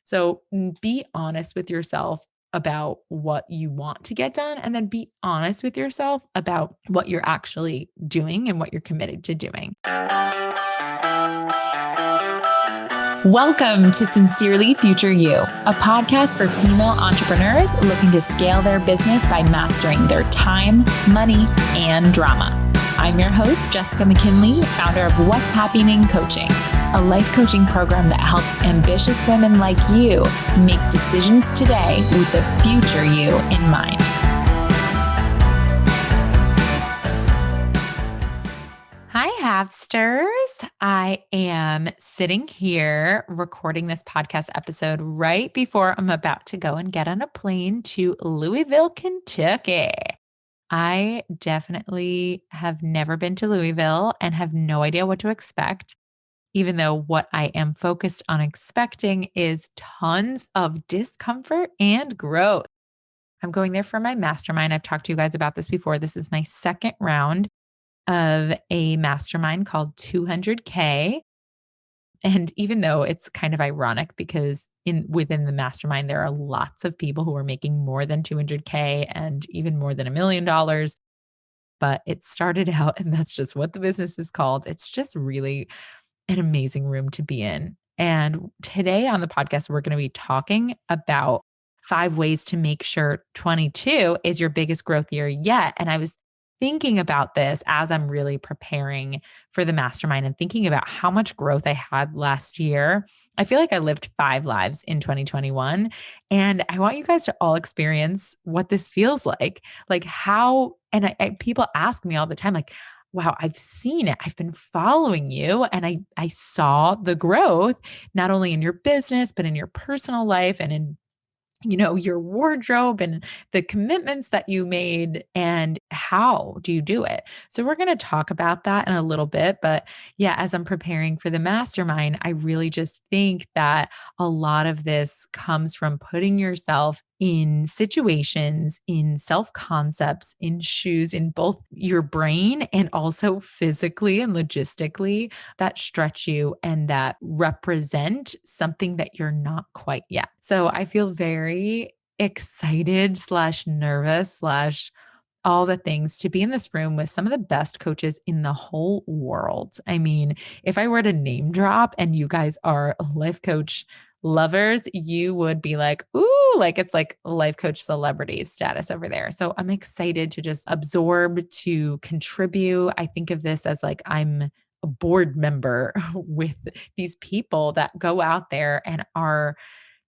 So be honest with yourself about what you want to get done, and then be honest with yourself about what you're actually doing and what you're committed to doing. Welcome to Sincerely Future You, a podcast for female entrepreneurs looking to scale their business by mastering their time, money, and drama. I'm your host, Jessica McKinley, founder of What's Happening Coaching, a life coaching program that helps ambitious women like you make decisions today with the future you in mind. Hi, Hapsters. I am sitting here recording this podcast episode right before I'm about to go and get on a plane to Louisville, Kentucky. I definitely have never been to Louisville and have no idea what to expect, even though what I am focused on expecting is tons of discomfort and growth. I'm going there for my mastermind. I've talked to you guys about this before. This is my second round of a mastermind called 200K. And even though it's kind of ironic because within the mastermind, there are lots of people who are making more than 200K and even more than $1 million. But it started out, and that's just what the business is called. It's just really an amazing room to be in. And today on the podcast, we're going to be talking about 5 ways to make sure 22 is your biggest growth year yet. And I was thinking about this as I'm really preparing for the mastermind and thinking about how much growth I had last year. I feel like I lived 5 lives in 2021. And I want you guys to all experience what this feels like how, and people ask me all the time, like, wow, I've seen it. I've been following you and I saw the growth, not only in your business, but in your personal life and in your wardrobe and the commitments that you made and how do you do it? So we're going to talk about that in a little bit. But yeah, as I'm preparing for the mastermind, I really just think that a lot of this comes from putting yourself in situations, in self-concepts, in shoes, in both your brain and also physically and logistically that stretch you and that represent something that you're not quite yet. So I feel very excited / nervous / all the things to be in this room with some of the best coaches in the whole world. I mean, if I were to name drop and you guys are life coach lovers, you would be like, ooh, like it's like life coach celebrity status over there. So I'm excited to just absorb, to contribute. I think of this as like I'm a board member with these people that go out there and are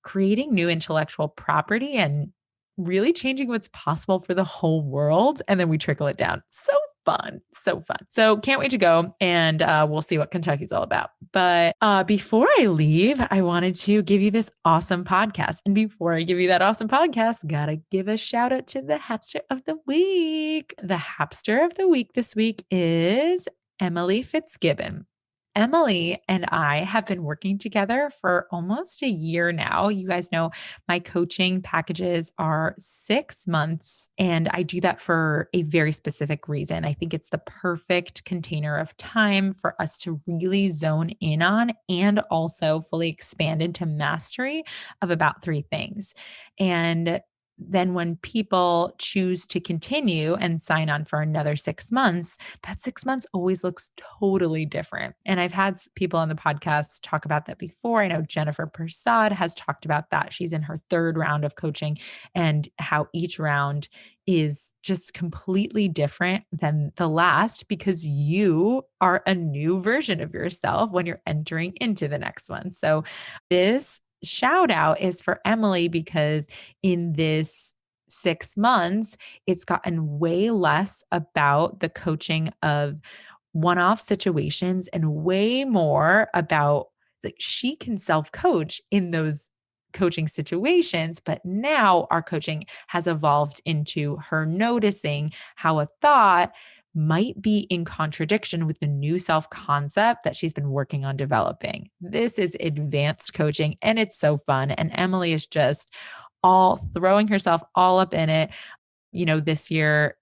creating new intellectual property and really changing what's possible for the whole world. And then we trickle it down. So fun. So fun. So can't wait to go and we'll see what Kentucky's all about. But before I leave, I wanted to give you this awesome podcast. And before I give you that awesome podcast, gotta give a shout out to the Hapster of the week. The Hapster of the week this week is Emily Fitzgibbon. Emily and I have been working together for almost a year now. You guys know my coaching packages are 6 months, and I do that for a very specific reason. I think it's the perfect container of time for us to really zone in on and also fully expand into mastery of about 3 things. And then when people choose to continue and sign on for another 6 months, that 6 months always looks totally different. And I've had people on the podcast talk about that before. I know Jennifer Prasad has talked about that. She's in her 3rd round of coaching and how each round is just completely different than the last because you are a new version of yourself when you're entering into the next one. So this shout out is for Emily because in this 6 months, it's gotten way less about the coaching of one-off situations and way more about like she can self-coach in those coaching situations. But now our coaching has evolved into her noticing how a thought might be in contradiction with the new self-concept that she's been working on developing. This is advanced coaching and it's so fun. And Emily is just all throwing herself all up in it. This year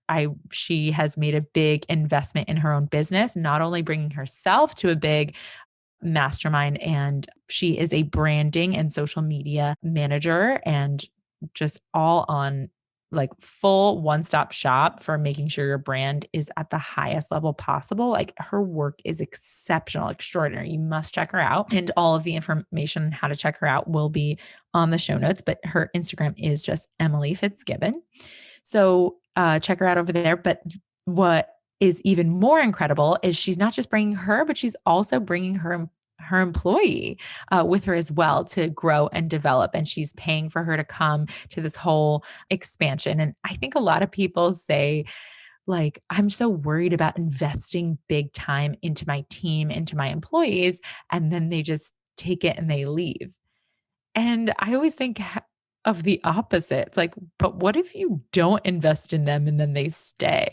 she has made a big investment in her own business, not only bringing herself to a big mastermind, and she is a branding and social media manager and just all on like full one-stop shop for making sure your brand is at the highest level possible. Like her work is exceptional, extraordinary. You must check her out. And all of the information on how to check her out will be on the show notes, but her Instagram is just Emily Fitzgibbon. So check her out over there. But what is even more incredible is she's not just bringing her, but she's also bringing her employee with her as well to grow and develop. And she's paying for her to come to this whole expansion. And I think a lot of people say, like, I'm so worried about investing big time into my team, into my employees, and then they just take it and they leave. And I always think of the opposite. It's like, but what if you don't invest in them and then they stay?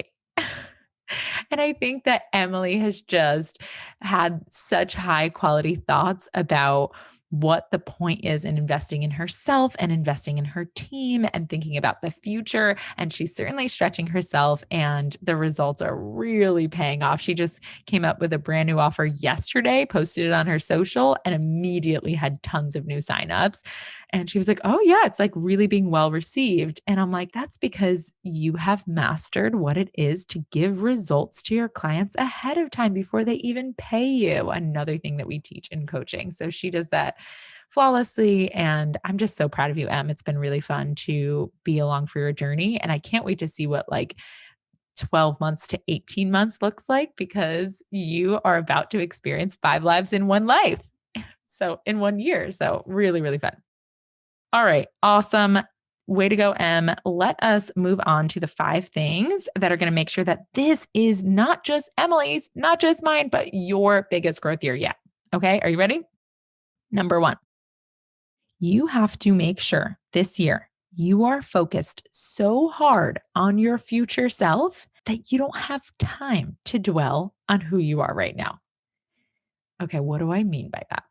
And I think that Emily has just had such high quality thoughts about what the point is in investing in herself and investing in her team and thinking about the future. And she's certainly stretching herself, and the results are really paying off. She just came up with a brand new offer yesterday, posted it on her social, and immediately had tons of new signups. And she was like, oh, yeah, it's like really being well received. And I'm like, that's because you have mastered what it is to give results to your clients ahead of time before they even pay you. Another thing that we teach in coaching. So she does that flawlessly. And I'm just so proud of you, Em. It's been really fun to be along for your journey. And I can't wait to see what like 12 months to 18 months looks like, because you are about to experience 5 lives in one life. So in 1 year. So really, really fun. All right. Awesome. Way to go, Em. Let us move on to the 5 things that are going to make sure that this is not just Emily's, not just mine, but your biggest growth year yet. Okay. Are you ready? Number 1, you have to make sure this year you are focused so hard on your future self that you don't have time to dwell on who you are right now. Okay. What do I mean by that?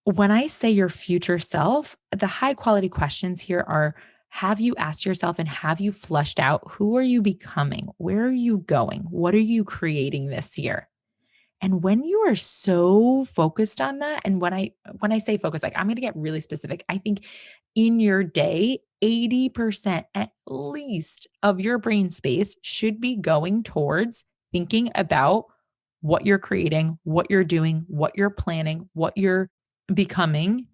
When I say your future self, the high quality questions here are, have you asked yourself and have you flushed out, who are you becoming? Where are you going? What are you creating this year? And when you are so focused on that, and when I say focus, like I'm going to get really specific. I think in your day, 80% at least of your brain space should be going towards thinking about what you're creating, what you're doing, what you're planning, what you're becoming,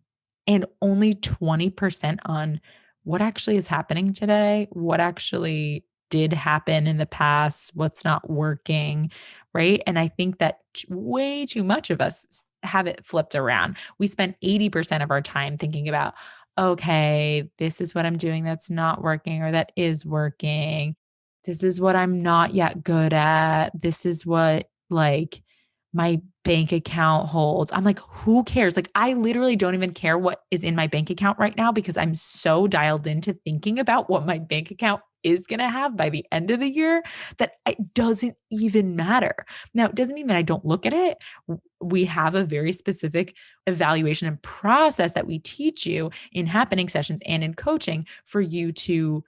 and only 20% on what actually is happening today, what actually did happen in the past, what's not working, right? And I think that way too much of us have it flipped around. We spend 80% of our time thinking about, okay, this is what I'm doing that's not working or that is working. This is what I'm not yet good at. This is what like my bank account holds. I'm like, who cares? Like, I literally don't even care what is in my bank account right now because I'm so dialed into thinking about what my bank account is going to have by the end of the year that it doesn't even matter. Now, it doesn't mean that I don't look at it. We have a very specific evaluation and process that we teach you in happening sessions and in coaching for you to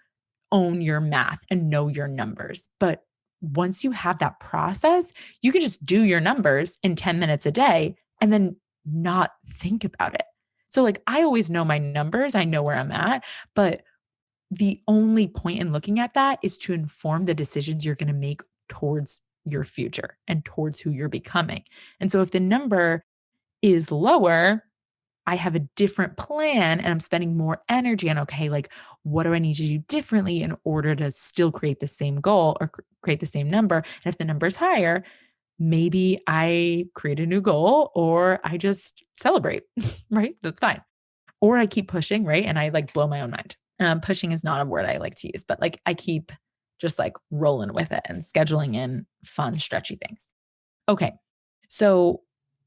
own your math and know your numbers. But once you have that process, you can just do your numbers in 10 minutes a day and then not think about it. So like I always know my numbers, I know where I'm at, but the only point in looking at that is to inform the decisions you're going to make towards your future and towards who you're becoming. And so if the number is lower, I have a different plan and I'm spending more energy on, okay, like what do I need to do differently in order to still create the same goal or create the same number? And if the number is higher, maybe I create a new goal or I just celebrate, right? That's fine. Or I keep pushing, right? And I like blow my own mind. Pushing is not a word I like to use, but like I keep just like rolling with it and scheduling in fun, stretchy things. Okay. So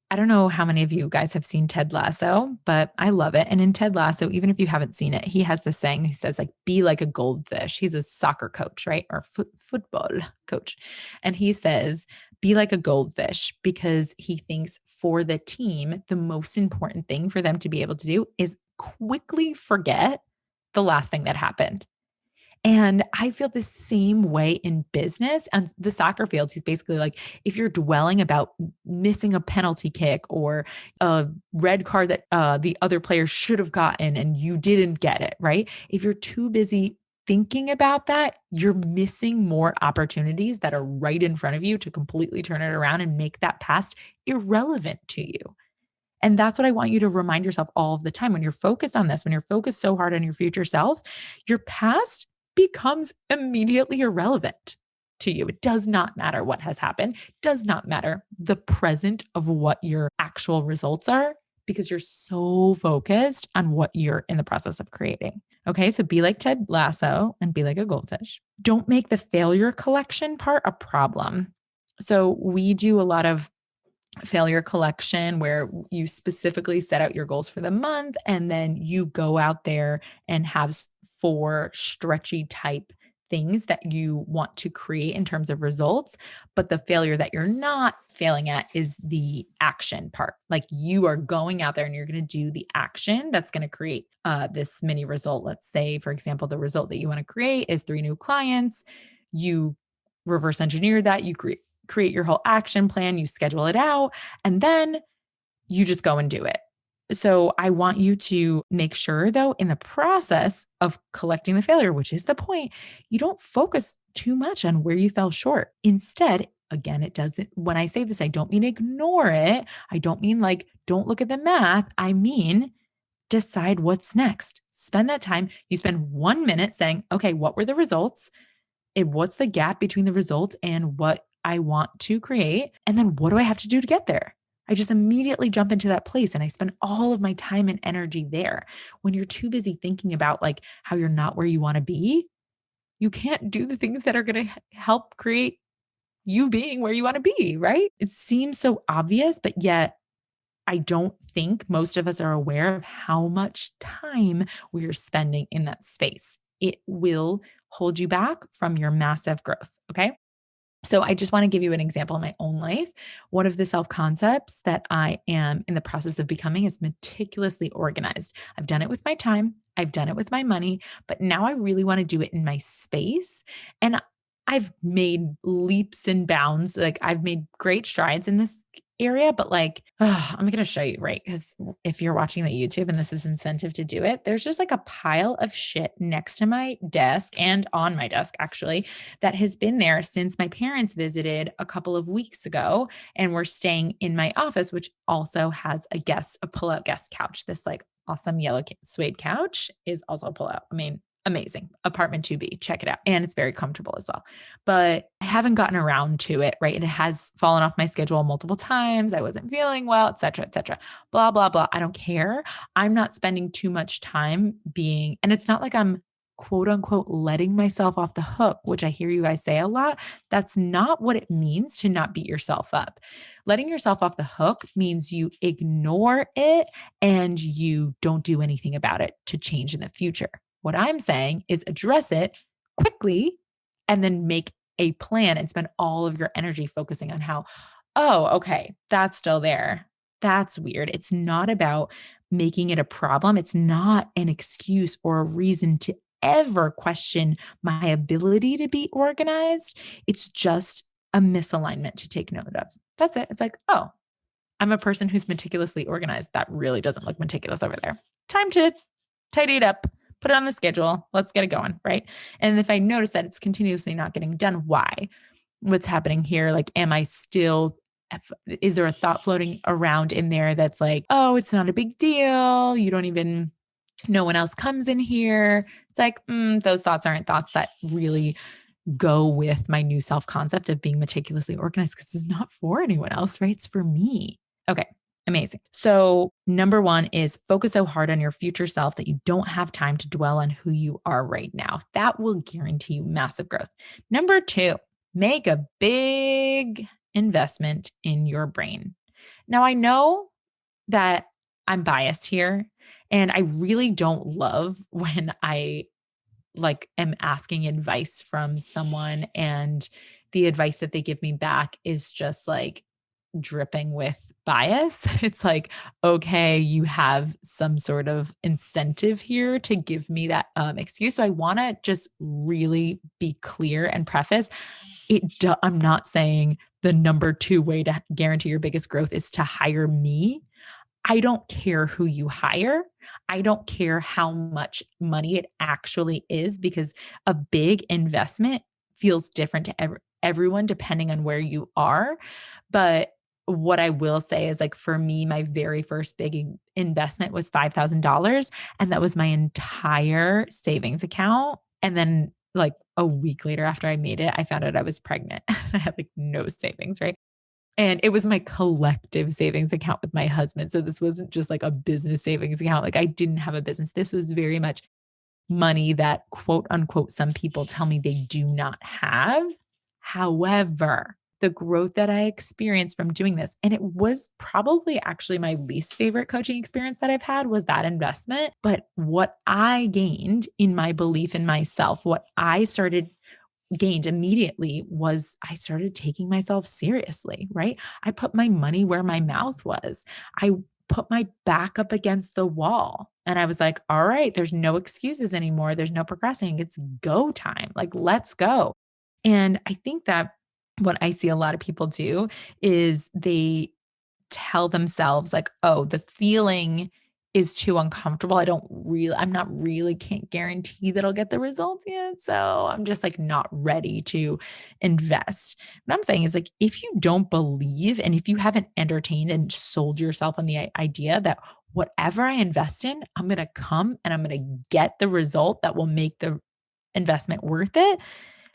I don't know how many of you guys have seen Ted Lasso, but I love it. And in Ted Lasso, even if you haven't seen it, he has this saying, he says like, be like a goldfish. He's a soccer coach, right? Or football coach. And he says, be like a goldfish because he thinks for the team, the most important thing for them to be able to do is quickly forget the last thing that happened And I feel the same way in business. And the soccer fields, he's basically like, if you're dwelling about missing a penalty kick or a red card that the other player should have gotten and you didn't get it, right? If you're too busy thinking about that, you're missing more opportunities that are right in front of you to completely turn it around and make that past irrelevant to you. And that's what I want you to remind yourself all of the time. When you're focused on this, when you're focused so hard on your future self, your past becomes immediately irrelevant to you. It does not matter what has happened, it does not matter the present of what your actual results are because you're so focused on what you're in the process of creating. Okay, so be like Ted Lasso and be like a goldfish. Don't make the failure collection part a problem. So we do a lot of failure collection where you specifically set out your goals for the month and then you go out there and have 4 stretchy type things that you want to create in terms of results. But the failure that you're not failing at is the action part. Like you are going out there and you're going to do the action that's going to create this mini result. Let's say, for example, the result that you want to create is 3 new clients. You reverse engineer that, you create your whole action plan, you schedule it out, and then you just go and do it. So I want you to make sure though, in the process of collecting the failure, which is the point, you don't focus too much on where you fell short. Instead, again, it doesn't, when I say this, I don't mean ignore it. I don't mean like, don't look at the math. I mean, decide what's next. Spend that time. You spend 1 minute saying, okay, what were the results? And what's the gap between the results and what I want to create? And then what do I have to do to get there? I just immediately jump into that place and I spend all of my time and energy there. When you're too busy thinking about like how you're not where you want to be, you can't do the things that are going to help create you being where you want to be, right? It seems so obvious, but yet I don't think most of us are aware of how much time we're spending in that space. It will hold you back from your massive growth. Okay. So I just want to give you an example in my own life. One of the self concepts that I am in the process of becoming is meticulously organized. I've done it with my time, I've done it with my money, but now I really want to do it in my space. And I've made leaps and bounds. Like I've made great strides in this area, but like, I'm going to show you, right? Because if you're watching the YouTube and this is incentive to do it, there's just like a pile of shit next to my desk and on my desk, actually, that has been there since my parents visited a couple of weeks ago and we're staying in my office, which also has a pull-out guest couch. This like awesome yellow suede couch is also pull out. I mean, amazing. Apartment 2B, check it out. And it's very comfortable as well. But I haven't gotten around to it, right? It has fallen off my schedule multiple times. I wasn't feeling well, et cetera, et cetera. Blah, blah, blah. I don't care. I'm not spending too much time being, and it's not like I'm quote unquote letting myself off the hook, which I hear you guys say a lot. That's not what it means to not beat yourself up. Letting yourself off the hook means you ignore it and you don't do anything about it to change in the future. What I'm saying is address it quickly and then make a plan and spend all of your energy focusing on how, oh, okay, that's still there. That's weird. It's not about making it a problem. It's not an excuse or a reason to ever question my ability to be organized. It's just a misalignment to take note of. That's it. It's like, oh, I'm a person who's meticulously organized. That really doesn't look meticulous over there. Time to tidy it up, put it on the schedule. Let's get it going. Right. And if I notice that it's continuously not getting done, why? What's happening here? Like, am I still, is there a thought floating around in there that's like, oh, it's not a big deal. You don't even, no one else comes in here. It's like, those thoughts aren't thoughts that really go with my new self concept of being meticulously organized because it's not for anyone else, right? It's for me. Okay. Amazing. So, number 1 is focus so hard on your future self that you don't have time to dwell on who you are right now. That will guarantee you massive growth. Number 2, make a big investment in your brain. Now, I know that I'm biased here, and I really don't love when I like am asking advice from someone and the advice that they give me back is just like dripping with bias. It's like, okay, you have some sort of incentive here to give me that excuse. So I want to just really be clear and preface I'm not saying the number 2 way to guarantee your biggest growth is to hire me. I don't care who you hire. I don't care how much money it actually is, because a big investment feels different to everyone depending on where you are. But what I will say is, like, for me, my very first big investment was $5,000, and that was my entire savings account. And then like a week later after I made it, I found out I was pregnant. I had like no savings, right? And it was my collective savings account with my husband. So this wasn't just like a business savings account. Like, I didn't have a business. This was very much money that, quote unquote, some people tell me they do not have. However, the growth that I experienced from doing this, and it was probably actually my least favorite coaching experience that I've had, was that investment. But what I gained in my belief in myself, what I gained immediately, was I started taking myself seriously, right? I put my money where my mouth was. I put my back up against the wall, and I was like, all right, there's no excuses anymore. There's no procrastinating. It's go time. Like, let's go. And I think that what I see a lot of people do is they tell themselves like, oh, the feeling is too uncomfortable. I'm not really, can't guarantee that I'll get the results yet. So I'm just like not ready to invest. What I'm saying is, like, if you don't believe, and if you haven't entertained and sold yourself on the idea that whatever I invest in, I'm going to come and I'm going to get the result that will make the investment worth it,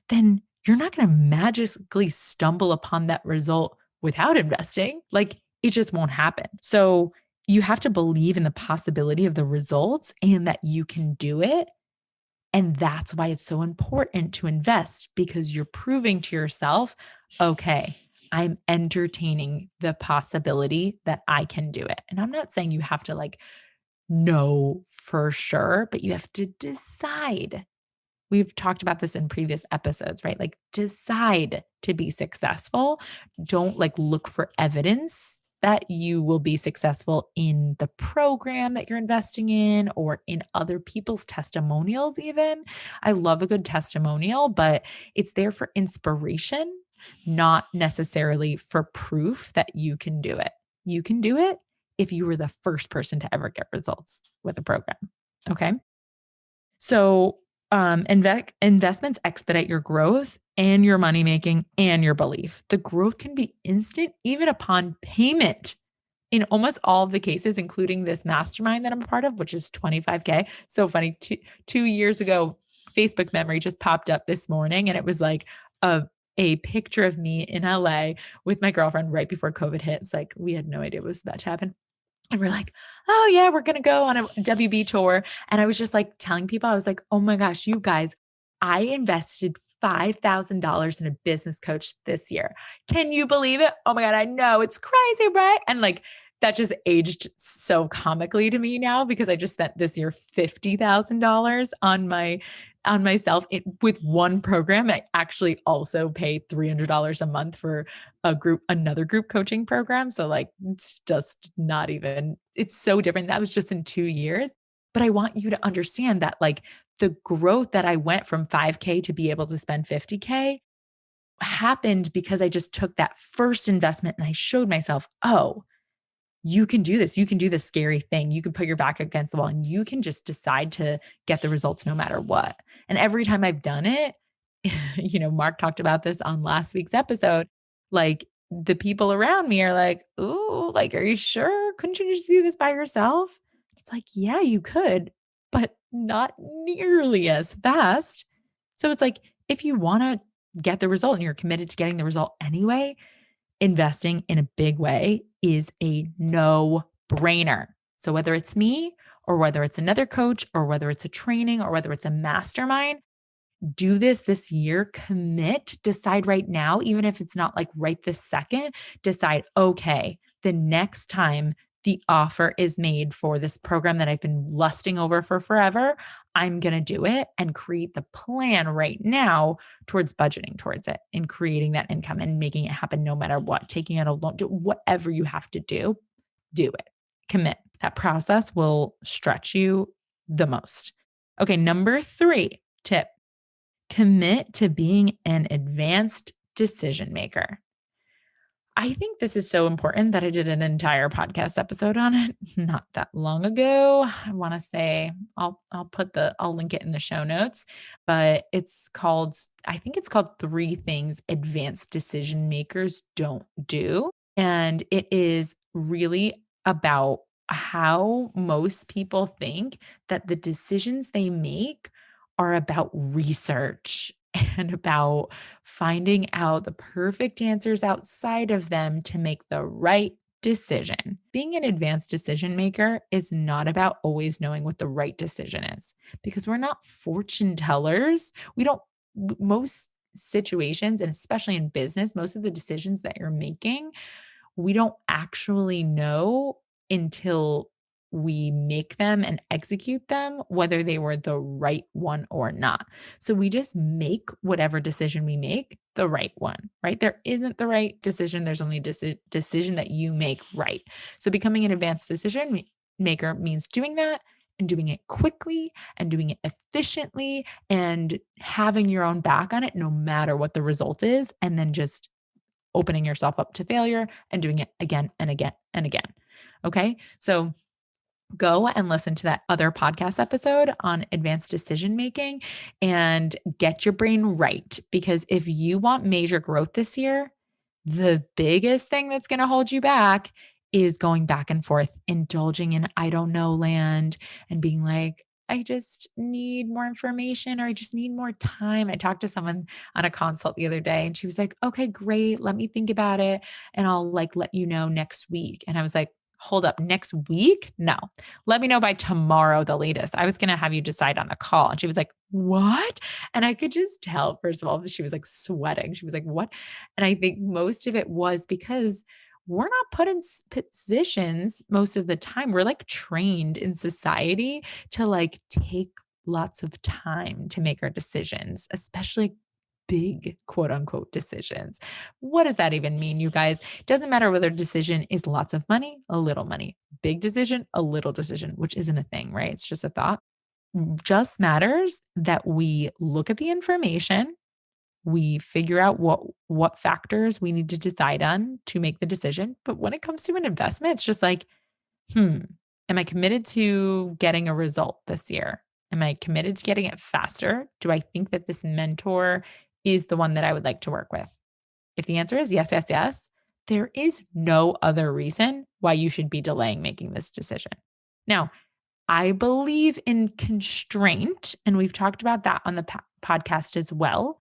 then you're not going to magically stumble upon that result without investing. Like, it just won't happen. So you have to believe in the possibility of the results and that you can do it. And that's why it's so important to invest, because you're proving to yourself, okay, I'm entertaining the possibility that I can do it. And I'm not saying you have to like know for sure, but you have to decide. We've talked about this in previous episodes, right? Like, decide to be successful. Don't like look for evidence that you will be successful in the program that you're investing in or in other people's testimonials even. I love a good testimonial, but it's there for inspiration, not necessarily for proof that you can do it. You can do it if you were the first person to ever get results with a program. Okay? So, investments expedite your growth and your money making and your belief. The growth can be instant even upon payment in almost all of the cases, including this mastermind that I'm a part of, which is 25K. So funny. 2 years ago, Facebook memory just popped up this morning, and it was like a picture of me in LA with my girlfriend right before COVID hit. It's like, we had no idea what was about to happen. And we're like, oh yeah, we're going to go on a WB tour. And I was just like telling people, I was like, oh my gosh, you guys, I invested $5,000 in a business coach this year. Can you believe it? Oh my God, I know, it's crazy, right? And like, that just aged so comically to me now, because I just spent this year $50,000 on myself with one program. I actually also pay $300 a month for another group coaching program. So like, it's just not even, it's so different. That was just in 2 years. But I want you to understand that like the growth that I went from 5K to be able to spend 50K happened because I just took that first investment and I showed myself, oh, you can do this. You can do this scary thing. You can put your back against the wall and you can just decide to get the results no matter what. And every time I've done it, Mark talked about this on last week's episode. Like, the people around me are like, ooh, like, are you sure? Couldn't you just do this by yourself? It's like, yeah, you could, but not nearly as fast. So it's like, if you want to get the result and you're committed to getting the result anyway, investing in a big way is a no-brainer. So whether it's me or whether it's another coach or whether it's a training or whether it's a mastermind, do this year, commit, decide right now, even if it's not like right this second, decide, okay, the next time the offer is made for this program that I've been lusting over for forever. I'm going to do it and create the plan right now towards budgeting towards it and creating that income and making it happen no matter what, taking out a loan, do whatever you have to do it. Commit. That process will stretch you the most. Okay, number 3 tip, commit to being an advanced decision maker. I think this is so important that I did an entire podcast episode on it not that long ago. I want to say I'll link it in the show notes, but I think it's called 3 things advanced decision makers don't do. And it is really about how most people think that the decisions they make are about research and about finding out the perfect answers outside of them to make the right decision. Being an advanced decision maker is not about always knowing what the right decision is because we're not fortune tellers. We don't, most situations, and especially in business, most of the decisions that you're making, we don't actually know until we make them and execute them, whether they were the right one or not. So we just make whatever decision we make the right one, right? There isn't the right decision. There's only a decision that you make right. So becoming an advanced decision maker means doing that and doing it quickly and doing it efficiently and having your own back on it, no matter what the result is, and then just opening yourself up to failure and doing it again and again and again. Okay. So go and listen to that other podcast episode on advanced decision making and get your brain right. Because if you want major growth this year, the biggest thing that's going to hold you back is going back and forth, indulging in I don't know land and being like, I just need more information or I just need more time. I talked to someone on a consult the other day and she was like, okay, great. Let me think about it. And I'll let you know next week. And I was like, hold up, next week? No, let me know by tomorrow, the latest. I was going to have you decide on a call. And she was like, what? And I could just tell, first of all, she was like sweating. She was like, what? And I think most of it was because we're not put in positions most of the time. We're trained in society to take lots of time to make our decisions, especially big quote unquote decisions. What does that even mean, you guys? It doesn't matter whether decision is lots of money, a little money, big decision, a little decision, which isn't a thing, right? It's just a thought. Just matters that we look at the information, we figure out what factors we need to decide on to make the decision. But when it comes to an investment, it's just am I committed to getting a result this year? Am I committed to getting it faster? Do I think that this mentor is the one that I would like to work with? If the answer is yes, yes, yes, there is no other reason why you should be delaying making this decision. Now, I believe in constraint, and we've talked about that on the podcast as well.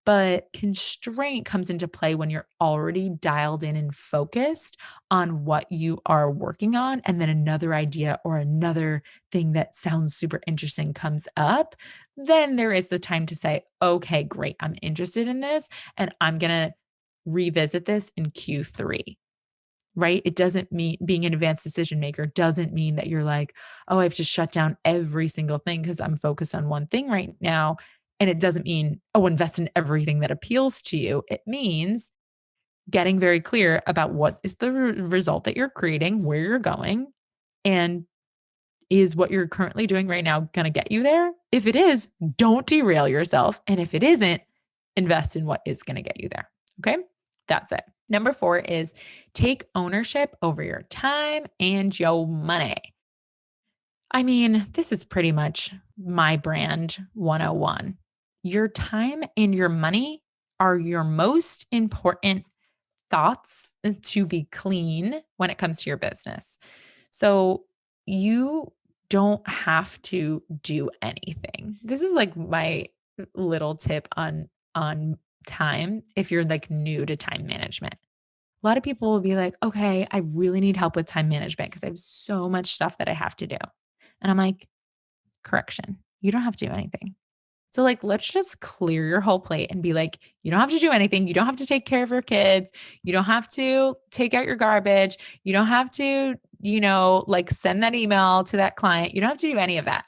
But constraint comes into play when you're already dialed in and focused on what you are working on. And then another idea or another thing that sounds super interesting comes up. Then there is the time to say, okay, great. I'm interested in this and I'm going to revisit this in Q3. Right? It doesn't mean being an advanced decision maker doesn't mean that you're like, oh, I have to shut down every single thing because I'm focused on one thing right now. And it doesn't mean, oh, invest in everything that appeals to you. It means getting very clear about what is the result that you're creating, where you're going, and is what you're currently doing right now going to get you there? If it is, don't derail yourself. And if it isn't, invest in what is going to get you there. Okay. That's it. Number 4 is take ownership over your time and your money. I mean, this is pretty much my brand 101. Your time and your money are your most important thoughts to be clean when it comes to your business. So you don't have to do anything. This is my little tip on time if you're new to time management. A lot of people will be like, okay, I really need help with time management because I have so much stuff that I have to do. And I'm like, correction, you don't have to do anything. So let's just clear your whole plate and be like, you don't have to do anything. You don't have to take care of your kids. You don't have to take out your garbage. You don't have to like send that email to that client. You don't have to do any of that.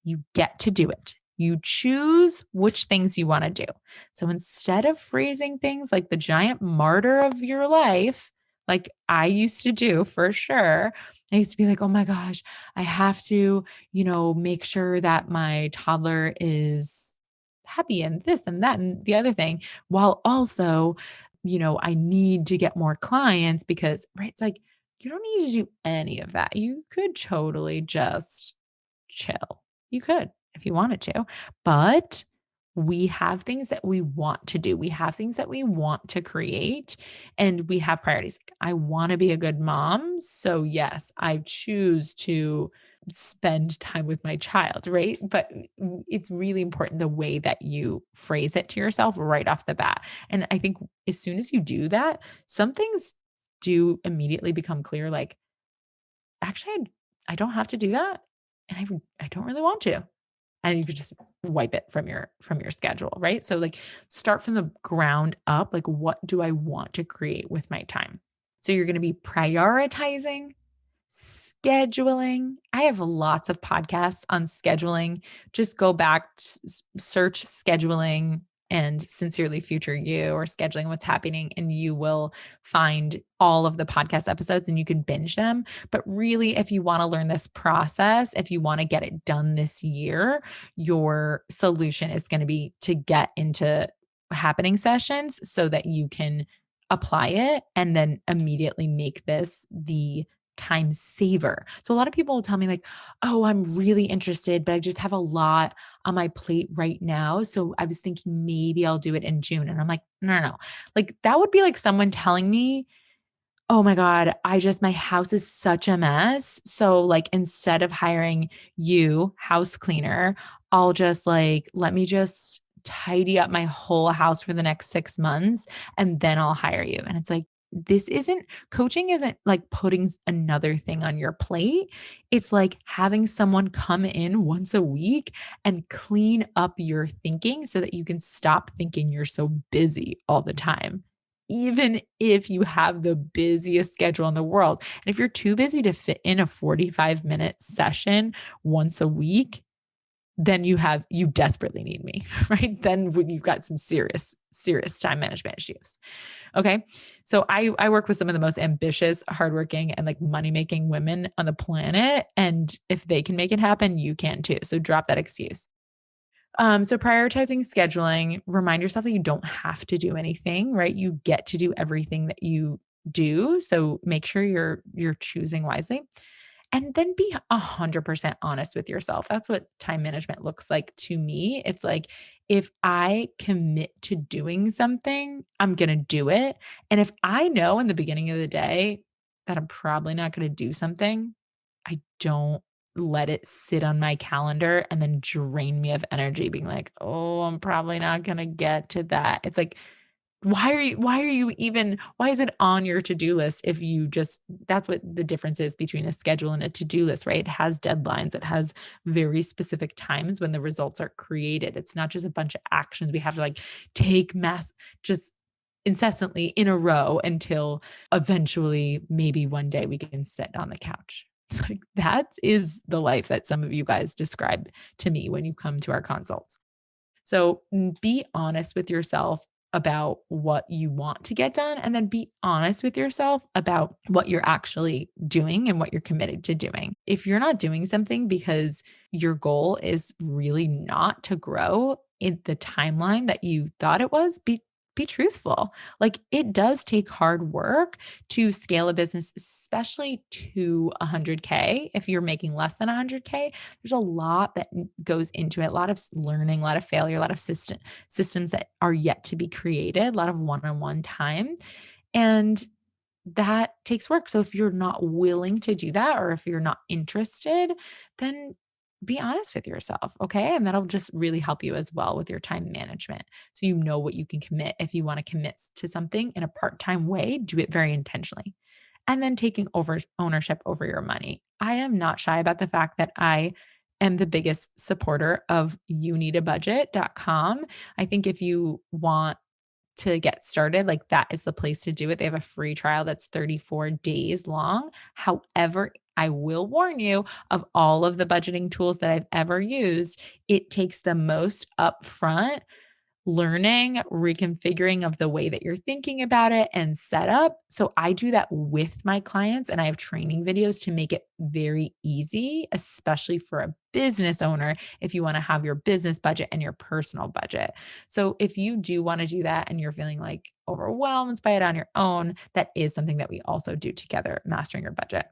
You get to do it. You choose which things you want to do. So instead of phrasing things like the giant martyr of your life, like I used to do for sure, I used to be like, oh my gosh, I have to, make sure that my toddler is happy and this and that and the other thing, while also, I need to get more clients because, right? It's like, you don't need to do any of that. You could totally just chill. You could if you wanted to, but we have things that we want to do. We have things that we want to create and we have priorities. I want to be a good mom. So yes, I choose to spend time with my child, right? But it's really important the way that you phrase it to yourself right off the bat. And I think as soon as you do that, some things do immediately become clear like, actually, I don't have to do that, and I don't really want to. And you could just wipe it from your schedule, right? So, like, start from the ground up, like, what do I want to create with my time? So you're gonna be prioritizing, scheduling. I have lots of podcasts on scheduling. Just go back, search scheduling and sincerely future you or scheduling what's happening, and you will find all of the podcast episodes and you can binge them. But really, if you want to learn this process, if you want to get it done this year, your solution is going to be to get into happening sessions so that you can apply it and then immediately make this the time saver. So a lot of people will tell me like, "Oh, I'm really interested, but I just have a lot on my plate right now. So I was thinking maybe I'll do it in June." And I'm like, "No, no, no." Like that would be like someone telling me, "Oh my God, my house is such a mess. So like instead of hiring you, house cleaner, I'll just let me just tidy up my whole house for the next 6 months and then I'll hire you." And it's like, coaching isn't like putting another thing on your plate. It's like having someone come in once a week and clean up your thinking so that you can stop thinking you're so busy all the time even if you have the busiest schedule in the world. And if you're too busy to fit in a 45-minute session once a week, then you desperately need me, right? Then you've got some serious time management issues. Okay. So I work with some of the most ambitious, hardworking, and like money-making women on the planet. And if they can make it happen, you can too. So drop that excuse. So prioritizing scheduling, remind yourself that you don't have to do anything, right? You get to do everything that you do. So make sure you're choosing wisely. And then be 100% honest with yourself. That's what time management looks like to me. It's like if I commit to doing something, I'm going to do it. And if I know in the beginning of the day that I'm probably not going to do something, I don't let it sit on my calendar and then drain me of energy being like, "Oh, I'm probably not going to get to that." It's like, why is it on your to-do list if you just that's what the difference is between a schedule and a to-do list, right? It has deadlines. It has very specific times when the results are created. It's not just a bunch of actions we have to like take mass just incessantly in a row until eventually maybe one day we can sit on the couch. It's like that is the life that some of you guys describe to me when you come to our consults. So be honest with yourself about what you want to get done, and then be honest with yourself about what you're actually doing and what you're committed to doing. If you're not doing something because your goal is really not to grow in the timeline that you thought it was, be truthful. Like it does take hard work to scale a business, especially to 100K. If you're making less than 100K, there's a lot that goes into it, a lot of learning, a lot of failure, a lot of systems that are yet to be created, a lot of one-on-one time. And that takes work. So if you're not willing to do that, or if you're not interested, then be honest with yourself. Okay. And that'll just really help you as well with your time management. So you know what you can commit. If you want to commit to something in a part time way, do it very intentionally. And then taking over ownership over your money. I am not shy about the fact that I am the biggest supporter of youneedabudget.com. I think if you want to get started, like that is the place to do it. They have a free trial that's 34 days long. However, I will warn you, of all of the budgeting tools that I've ever used, it takes the most upfront learning, reconfiguring of the way that you're thinking about it and set up. So I do that with my clients and I have training videos to make it very easy, especially for a business owner if you want to have your business budget and your personal budget. So if you do want to do that and you're feeling like overwhelmed by it on your own, that is something that we also do together, mastering your budget.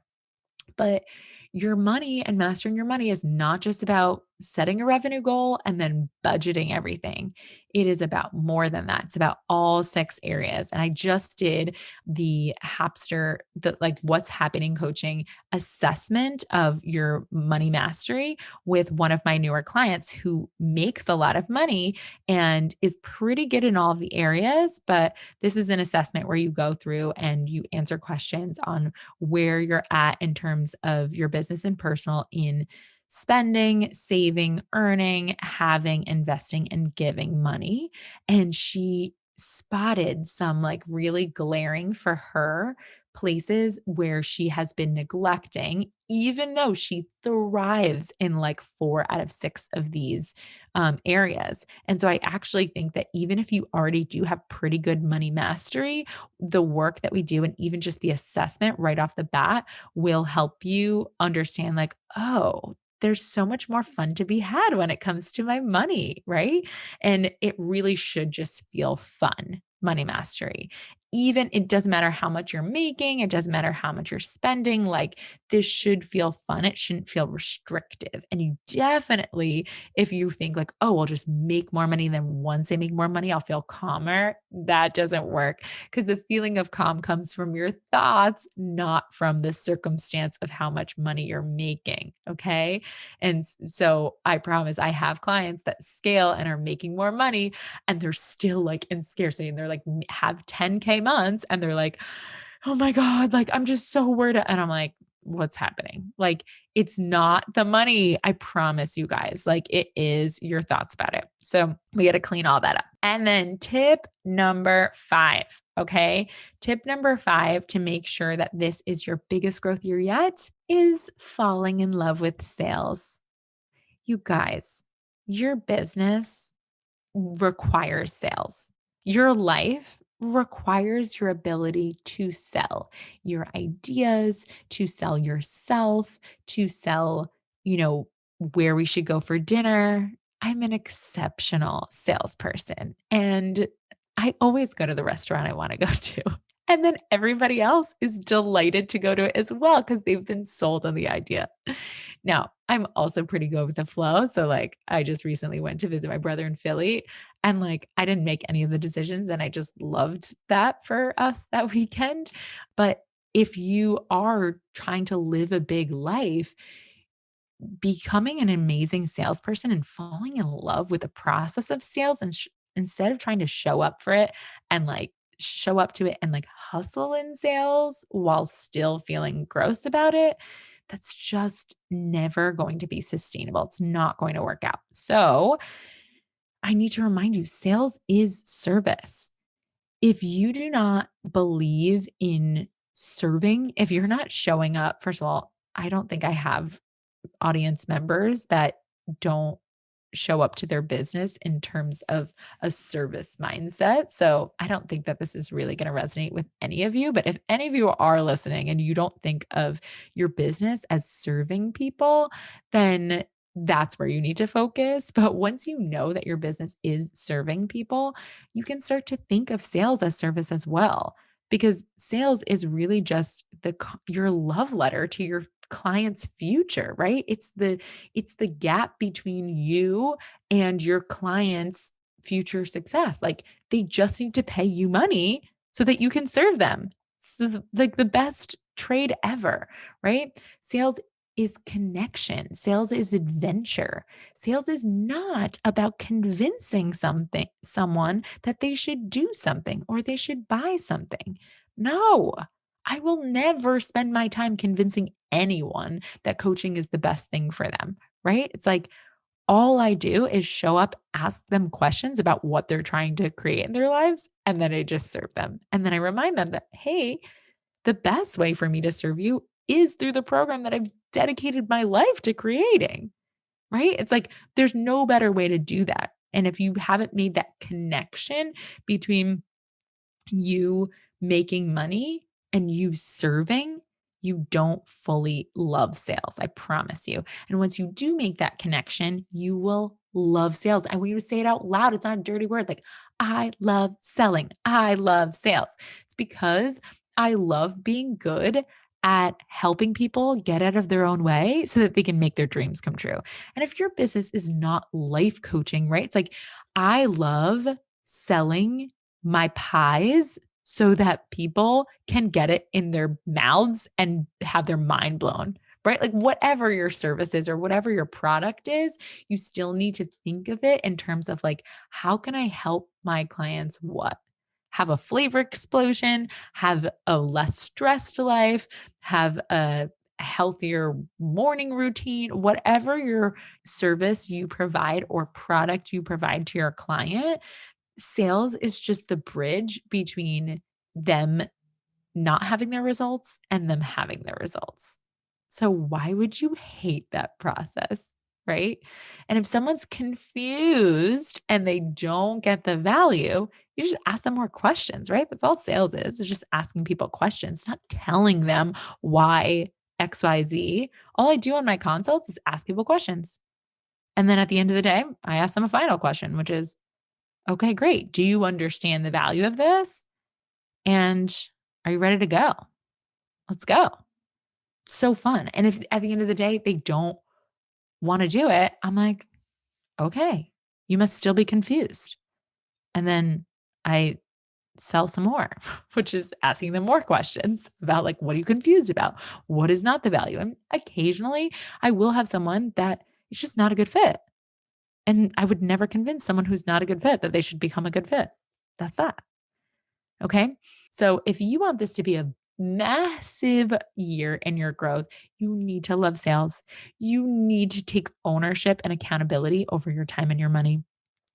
But your money and mastering your money is not just about setting a revenue goal and then budgeting everything. It is about more than that. It's about all 6 areas. And I just did the Hapster, the like what's happening coaching assessment of your money mastery with one of my newer clients who makes a lot of money and is pretty good in all of the areas. But this is an assessment where you go through and you answer questions on where you're at in terms of your business and personal in spending, saving, earning, having, investing, and giving money. And she spotted some like really glaring for her places where she has been neglecting, even though she thrives in like 4 out of 6 of these areas. And so I actually think that even if you already do have pretty good money mastery, the work that we do and even just the assessment right off the bat will help you understand like, oh, there's so much more fun to be had when it comes to my money, right? And it really should just feel fun, money mastery. Even it doesn't matter how much you're making, it doesn't matter how much you're spending, like this should feel fun. It shouldn't feel restrictive. And you definitely, if you think like, oh, I'll just make more money, then once I make more money, I'll feel calmer. That doesn't work because the feeling of calm comes from your thoughts, not from the circumstance of how much money you're making. Okay. And so I promise I have clients that scale and are making more money and they're still like in scarcity and they're like have 10K months and they're like, oh my God, like I'm just so worried. And I'm like, what's happening? Like it's not the money. I promise you guys, like it is your thoughts about it. So we got to clean all that up. And then tip number 5. Okay. Tip number 5 to make sure that this is your biggest growth year yet is falling in love with sales. You guys, your business requires sales. Your life requires your ability to sell your ideas, to sell yourself, to sell, where we should go for dinner. I'm an exceptional salesperson and I always go to the restaurant I want to go to. And then everybody else is delighted to go to it as well because they've been sold on the idea. Now, I'm also pretty good with the flow. So, like, I just recently went to visit my brother in Philly and, like, I didn't make any of the decisions. And I just loved that for us that weekend. But if you are trying to live a big life, becoming an amazing salesperson and falling in love with the process of sales and instead of trying to show up for it and like show up to it and like hustle in sales while still feeling gross about it, that's just never going to be sustainable. It's not going to work out. So I need to remind you sales is service. If you do not believe in serving, if you're not showing up, first of all, I don't think I have audience members that don't show up to their business in terms of a service mindset. So I don't think that this is really going to resonate with any of you. But if any of you are listening and you don't think of your business as serving people, then that's where you need to focus. But once you know that your business is serving people, you can start to think of sales as service as well. Because sales is really just your love letter to your client's future, right? It's the gap between you and your client's future success. Like they just need to pay you money so that you can serve them. Like the best trade ever, right? Sales is connection. Sales is adventure. Sales is not about convincing someone that they should do something or they should buy something. No. I will never spend my time convincing anyone that coaching is the best thing for them, right? It's like all I do is show up, ask them questions about what they're trying to create in their lives, and then I just serve them. And then I remind them that, hey, the best way for me to serve you is through the program that I've dedicated my life to creating, right? It's like there's no better way to do that. And if you haven't made that connection between you making money and you serving, you don't fully love sales. I promise you. And once you do make that connection, you will love sales. I want you to say it out loud. It's not a dirty word. Like, I love selling. I love sales. It's because I love being good at helping people get out of their own way so that they can make their dreams come true. And if your business is not life coaching, right? It's like, I love selling my pies so that people can get it in their mouths and have their mind blown, right? Like whatever your service is or whatever your product is, you still need to think of it in terms of like, how can I help my clients what? Have a flavor explosion, have a less stressed life, have a healthier morning routine, whatever your service you provide or product you provide to your client. Sales is just the bridge between them not having their results and them having their results. So why would you hate that process, right? And if someone's confused and they don't get the value, you just ask them more questions, right? That's all sales is. It's just asking people questions, not telling them why XYZ. All I do on my consults is ask people questions. And then at the end of the day, I ask them a final question, which is, okay, great. Do you understand the value of this? And are you ready to go? Let's go. So fun. And if at the end of the day, they don't want to do it, I'm like, okay, you must still be confused. And then I sell some more, which is asking them more questions about like, what are you confused about? What is not the value? And occasionally I will have someone that is just not a good fit. And I would never convince someone who's not a good fit that they should become a good fit. That's that. Okay. So if you want this to be a massive year in your growth, you need to love sales. You need to take ownership and accountability over your time and your money.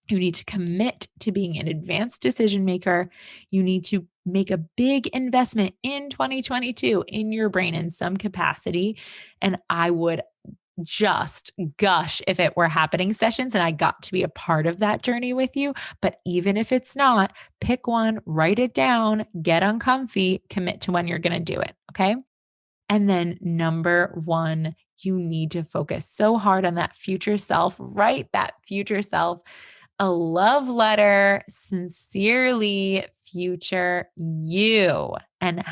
You need to commit to being an advanced decision maker. You need to make a big investment in 2022 in your brain in some capacity. And I would just gush if it were happening sessions and I got to be a part of that journey with you. But even if it's not, pick one, write it down, get uncomfy, commit to when you're going to do it. Okay. And then number one, you need to focus so hard on that future self. Write that future self a love letter, sincerely, future you, and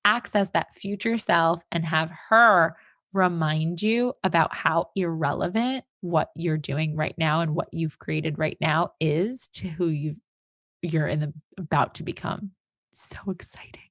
access that future self and have her remind you about how irrelevant what you're doing right now and what you've created right now is to who you're about to become. So exciting.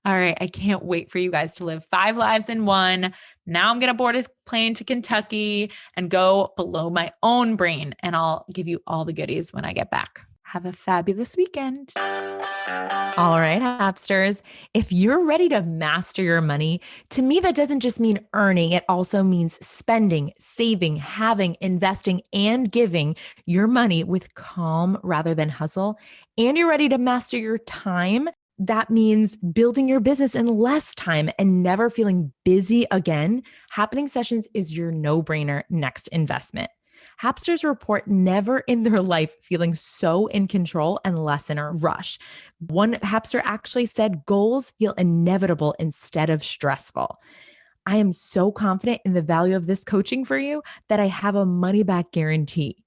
All right. I can't wait for you guys to live 5 lives in one. Now I'm going to board a plane to Kentucky and go below my own brain, and I'll give you all the goodies when I get back. Have a fabulous weekend. All right, Hapsters. If you're ready to master your money, to me, that doesn't just mean earning. It also means spending, saving, having, investing, and giving your money with calm rather than hustle. And you're ready to master your time. That means building your business in less time and never feeling busy again. Happening Sessions is your no-brainer next investment. Hapsters report never in their life feeling so in control and less in a rush. One Hapster actually said goals feel inevitable instead of stressful. I am so confident in the value of this coaching for you that I have a money back guarantee.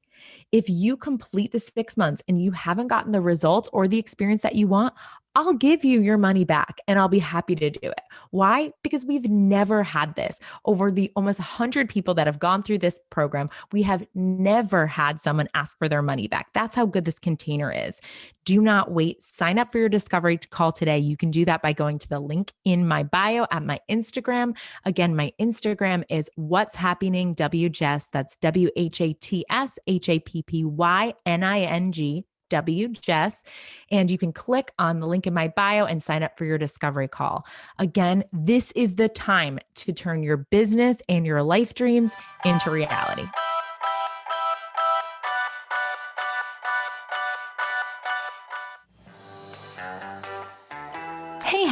If you complete the 6 months and you haven't gotten the results or the experience that you want, I'll give you your money back and I'll be happy to do it. Why? Because we've never had this. Over the almost 100 people that have gone through this program, we have never had someone ask for their money back. That's how good this container is. Do not wait. Sign up for your discovery call today. You can do that by going to the link in my bio at my Instagram. Again, my Instagram is What's Happening Jess. That's WHATSHAPPYNING. Jess, and you can click on the link in my bio and sign up for your discovery call. Again, this is the time to turn your business and your life dreams into reality.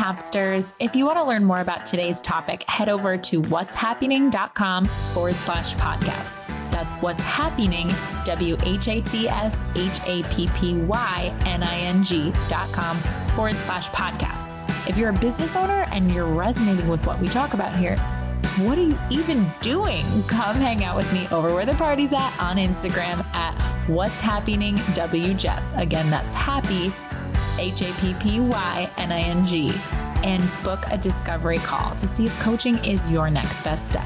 Hapsters. If you want to learn more about today's topic, head over to whatshappening.com/podcast. That's what's happening, whatshappening.com/podcast. If you're a business owner and you're resonating with what we talk about here, what are you even doing? Come hang out with me over where the party's at on Instagram at What's Happening Jess. Again, that's happy, HAPPYNING, and book a discovery call to see if coaching is your next best step.